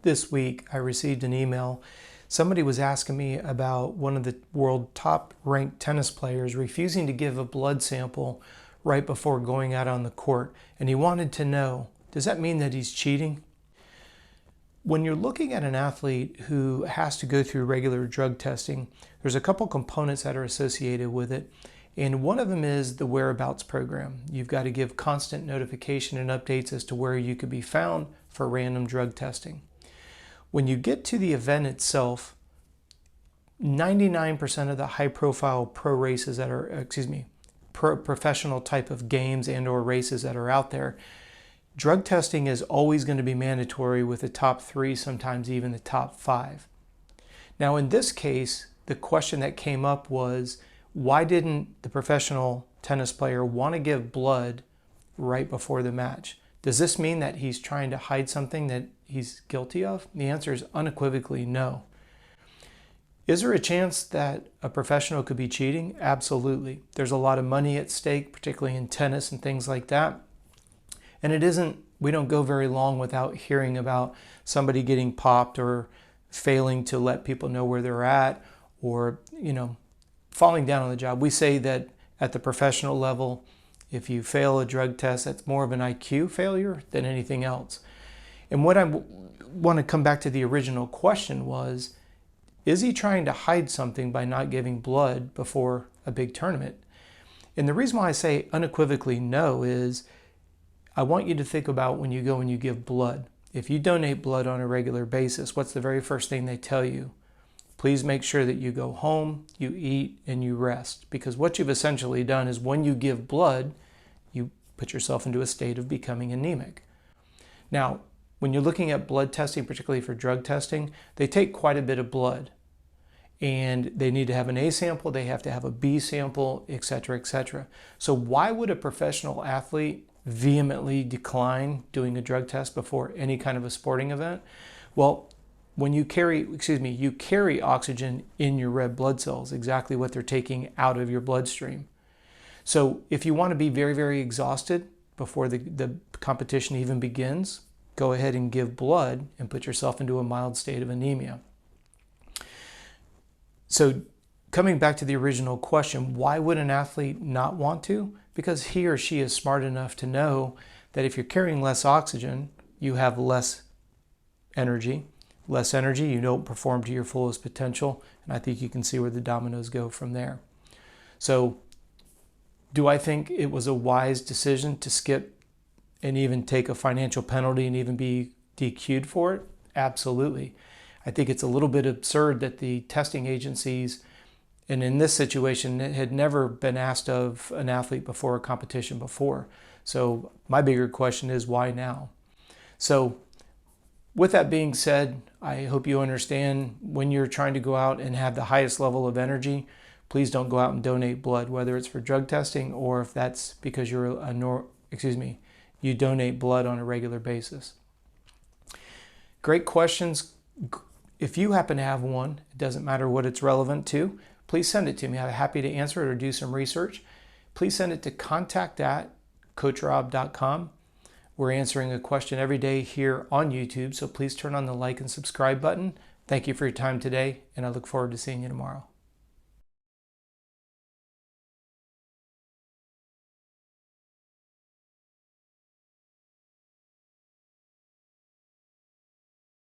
This week I received an email. Somebody was asking me about one of the world top ranked tennis players refusing to give a blood sample right before going out on the court. And he wanted to know, does that mean that he's cheating? When you're looking at an athlete who has to go through regular drug testing, there's a couple components that are associated with it. And one of them is the whereabouts program. You've got to give constant notification and updates as to where you could be found for random drug testing. When you get to the event itself, 99% of the high-profile pro races that are, professional type of games and or races that are out there, drug testing is always going to be mandatory with the top 3, sometimes even the top 5. Now in this case, the question that came up was, why didn't the professional tennis player want to give blood right before the match? Does this mean that he's trying to hide something that he's guilty of? The answer is unequivocally no. Is there a chance that a professional could be cheating? Absolutely. There's a lot of money at stake, particularly in tennis and things like that. And we don't go very long without hearing about somebody getting popped or failing to let people know where they're at, or, falling down on the job. We say that at the professional level, if you fail a drug test, that's more of an IQ failure than anything else. And what I want to come back to the original question was, is he trying to hide something by not giving blood before a big tournament? And the reason why I say unequivocally no is, I want you to think about when you go and you give blood. If you donate blood on a regular basis, what's the very first thing they tell you? Please make sure that you go home, you eat, and you rest. Because what you've essentially done is when you give blood, you put yourself into a state of becoming anemic. Now, when you're looking at blood testing, particularly for drug testing, they take quite a bit of blood. And they need to have an A sample, they have to have a B sample, etc., etc. So why would a professional athlete vehemently decline doing a drug test before any kind of a sporting event? Well, when you carry oxygen in your red blood cells, exactly what they're taking out of your bloodstream. So if you want to be very, very exhausted before the competition even begins, go ahead and give blood and put yourself into a mild state of anemia. So coming back to the original question, why would an athlete not want to? Because he or she is smart enough to know that if you're carrying less oxygen, you have less energy. Less energy, you don't perform to your fullest potential, and I think you can see where the dominoes go from there. So, do I think it was a wise decision to skip and even take a financial penalty and even be DQ'd for it? Absolutely. I think it's a little bit absurd that the testing agencies, and in this situation, it had never been asked of an athlete before a competition before. So my bigger question is, why now? So with that being said, I hope you understand when you're trying to go out and have the highest level of energy, please don't go out and donate blood, whether it's for drug testing or if that's because you donate blood on a regular basis. Great questions. If you happen to have one, it doesn't matter what it's relevant to, please send it to me. I'm happy to answer it or do some research. Please send it to contact@coachrob.com. We're answering a question every day here on YouTube, so please turn on the like and subscribe button. Thank you for your time today, and I look forward to seeing you tomorrow.